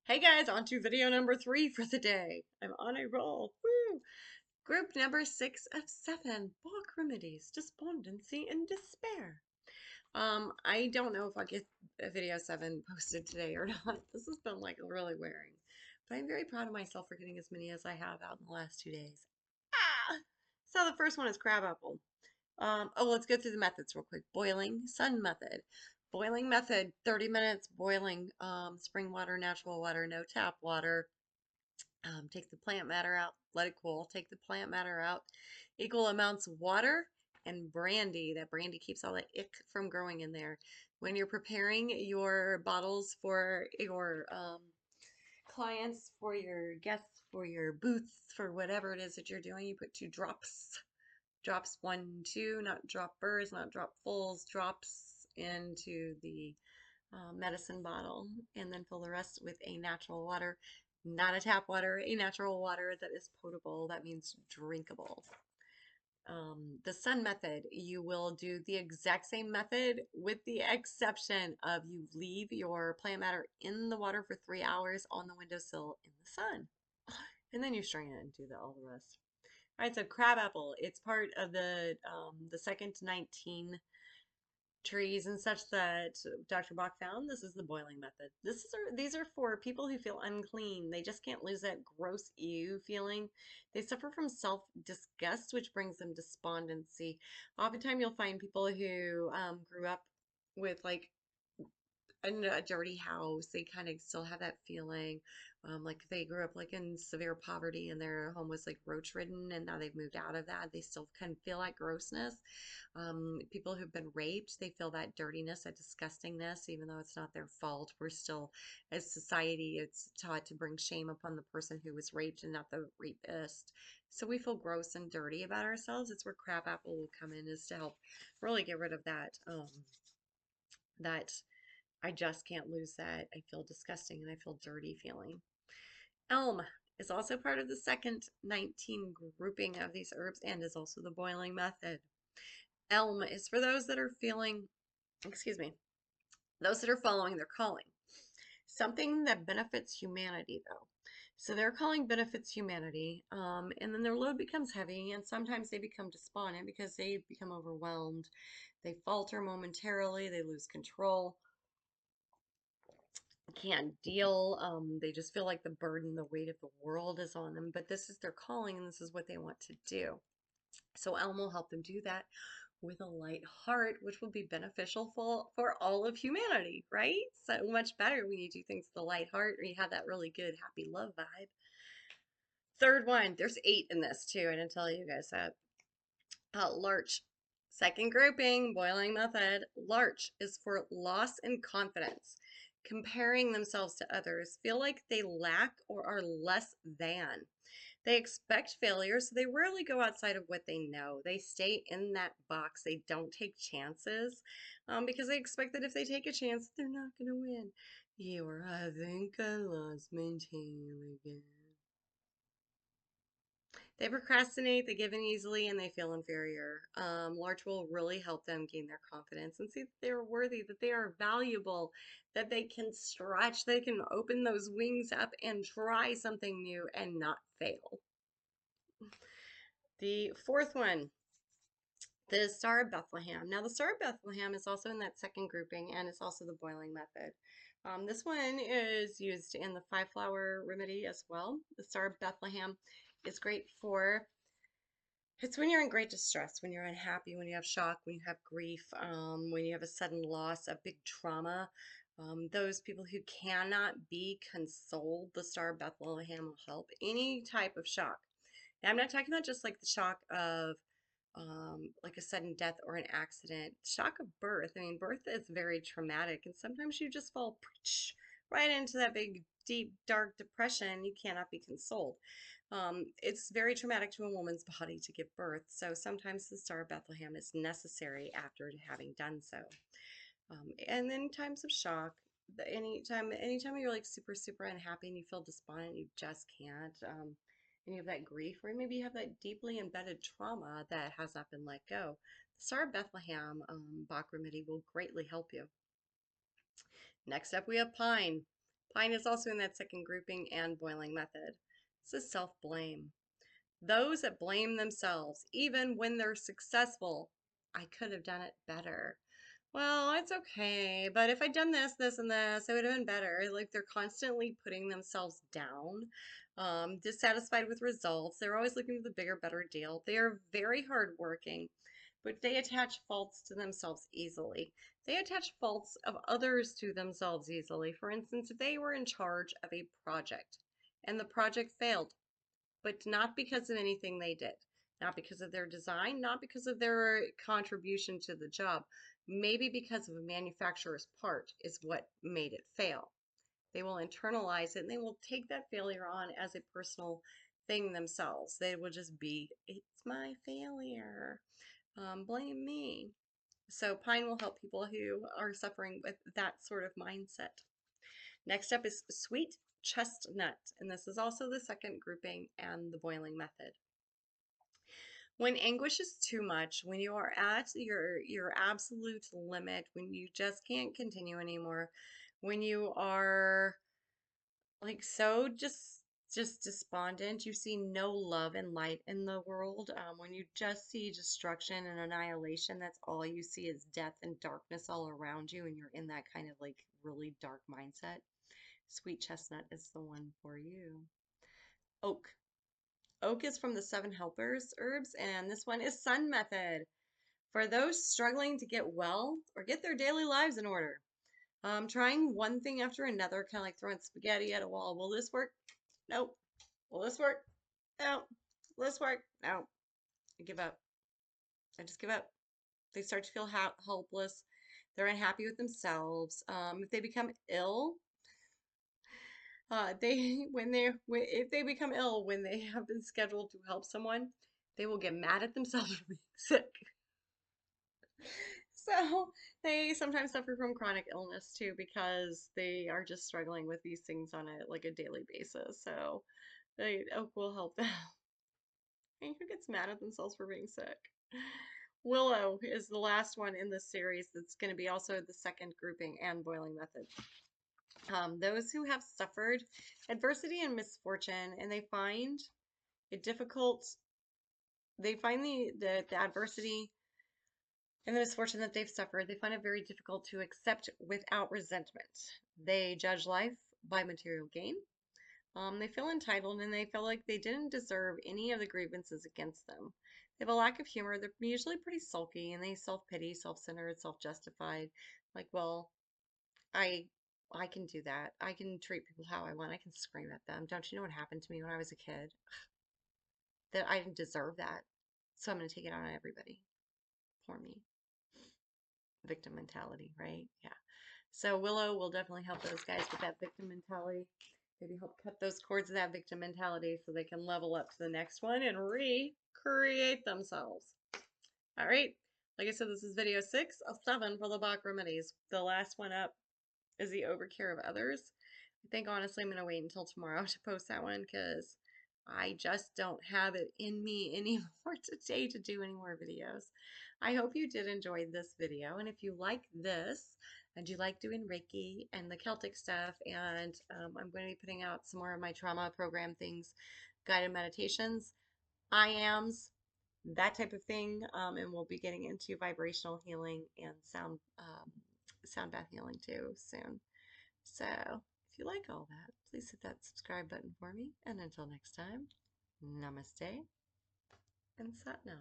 Hey guys, on to video number 3 for the day. I'm on a roll. Woo! Group number 6 of 7, Bach Remedies, Despondency and Despair. I don't know if I'll get a video 7 posted today or not. This has been like really wearing. But I'm very proud of myself for getting as many as I have out in the last 2 days. Ah! So the first one is crabapple. Let's go through the methods real quick. Boiling, sun method. Boiling method, 30 minutes boiling, spring water, natural water, no tap water. Take the plant matter out, let it cool. Take the plant matter out. Equal amounts of water and brandy. That brandy keeps all the ick from growing in there. When you're preparing your bottles for your clients, for your guests, for your booths, for whatever it is that you're doing, you put 2 drops. Drops 1, 2, not droppers, not dropfuls, drops into the medicine bottle, and then fill the rest with a natural water, not a tap water, a natural water that is potable. That means drinkable. The sun method, you will do the exact same method with the exception of you leave your plant matter in the water for 3 hours on the windowsill in the sun. And then you strain it and do all the rest. All right, so crabapple, it's part of the second to 19 trees and such that Dr. Bach found. This is the boiling method. These are for people who feel unclean. They just can't lose that gross ew feeling. They suffer from self-disgust, which brings them despondency. Oftentimes you'll find people who grew up with like in a dirty house, they kind of still have that feeling. Like they grew up like in severe poverty and their home was like roach ridden and now they've moved out of that. They still kind of feel that grossness. People who've been raped, they feel that dirtiness, that disgustingness, even though it's not their fault. We're still, as society, it's taught to bring shame upon the person who was raped and not the rapist. So we feel gross and dirty about ourselves. It's where crabapple will come in, is to help really get rid of that I just can't lose that. I feel disgusting and I feel dirty feeling. Elm is also part of the second 19 grouping of these herbs and is also the boiling method. Elm is for those that are feeling, excuse me, those that are following their calling. Something that benefits humanity, though. So their calling benefits humanity, and then their load becomes heavy, and sometimes they become despondent because they become overwhelmed. They falter momentarily, they lose control, can't deal. They just feel like the burden, the weight of the world is on them, but this is their calling and this is what they want to do. So Elm will help them do that with a light heart, which will be beneficial for all of humanity, right? So much better when you do things with a light heart or you have that really good happy love vibe. Third one, there's 8 in this too. I didn't tell you guys that. Larch. Second grouping, boiling method. Larch is for loss in confidence, comparing themselves to others, feel like they lack or are less than. They expect failure, so they rarely go outside of what they know. They stay in that box. They don't take chances because they expect that if they take a chance, they're not going to win. I think I lost my tail again. They procrastinate, they give in easily, and they feel inferior. Larch will really help them gain their confidence and see that they're worthy, that they are valuable, that they can stretch, they can open those wings up and try something new and not fail. The fourth one, the Star of Bethlehem. Now, the Star of Bethlehem is also in that second grouping, and it's also the boiling method. This one is used in the 5-flower remedy as well. The Star of Bethlehem is great for, it's when you're in great distress, when you're unhappy, when you have shock, when you have grief, when you have a sudden loss, a big trauma. Those people who cannot be consoled, the Star of Bethlehem will help. Any type of shock. Now, I'm not talking about just like the shock of like a sudden death or an accident. Shock of birth. I mean, birth is very traumatic, and sometimes you just fall right into that big, deep, dark depression. You cannot be consoled. It's very traumatic to a woman's body to give birth, so sometimes the Star of Bethlehem is necessary after having done so. And then times of shock, anytime you're like super, super unhappy and you feel despondent, you just can't, and you have that grief, or maybe you have that deeply embedded trauma that has not been let go, the Star of Bethlehem Bach remedy will greatly help you. Next up, we have pine. Pine is also in that second grouping and boiling method. This is self-blame. Those that blame themselves, even when they're successful. I could have done it better. Well, it's okay, but if I'd done this, this, and this, it would have been better. Like they're constantly putting themselves down, dissatisfied with results. They're always looking for the bigger, better deal. They are very hardworking, but they attach faults to themselves easily. They attach faults of others to themselves easily. For instance, if they were in charge of a project and the project failed, but not because of anything they did, not because of their design, not because of their contribution to the job, maybe because of a manufacturer's part is what made it fail. They will internalize it and they will take that failure on as a personal thing themselves. They will just be, it's my failure, blame me. So Pine will help people who are suffering with that sort of mindset. Next up is sweet chestnut, and this is also the second grouping and the boiling method. When anguish is too much, when you are at your absolute limit, when you just can't continue anymore, when you are like so just despondent, you see no love and light in the world, when you just see destruction and annihilation, that's all you see is death and darkness all around you, and you're in that kind of like really dark mindset. Sweet chestnut is the one for you. Oak. Oak is from the seven helpers herbs, and this one is sun method. For those struggling to get well or get their daily lives in order. Trying one thing after another, kind of like throwing spaghetti at a wall. Will this work? Nope. Will this work? No. Will this work? No. I give up. I just give up. They start to feel helpless. They're unhappy with themselves. If they become ill, they if they become ill when they have been scheduled to help someone, they will get mad at themselves for being sick. So they sometimes suffer from chronic illness too because they are just struggling with these things on a daily basis. So oak will help them. And who gets mad at themselves for being sick? Willow is the last one in this series that's going to be also the second grouping and boiling method. Those who have suffered adversity and misfortune and they find it difficult, they find the adversity and the misfortune that they've suffered, they find it very difficult to accept without resentment. They judge life by material gain. They feel entitled and they feel like they didn't deserve any of the grievances against them. They have a lack of humor. They're usually pretty sulky and they self-pity, self-centered, self-justified. Like, well, I I can do that. I can treat people how I want. I can scream at them. Don't you know what happened to me when I was a kid? That I didn't deserve that. So I'm going to take it out on everybody. Poor me. Victim mentality, right? Yeah. So Willow will definitely help those guys with that victim mentality. Maybe help cut those cords of that victim mentality so they can level up to the next one and recreate themselves. All right. Like I said, this is video 6 of 7 for the Bach Remedies. The last one up is the overcare of others. I think honestly I'm going to wait until tomorrow to post that one because I just don't have it in me anymore today to do any more videos. I hope you did enjoy this video, and if you like this and you like doing Reiki and the Celtic stuff, and I'm going to be putting out some more of my trauma program things, guided meditations, I ams, that type of thing, and we'll be getting into vibrational healing and sound bath healing too soon. So if you like all that, please hit that subscribe button for me. And until next time, namaste and satnam.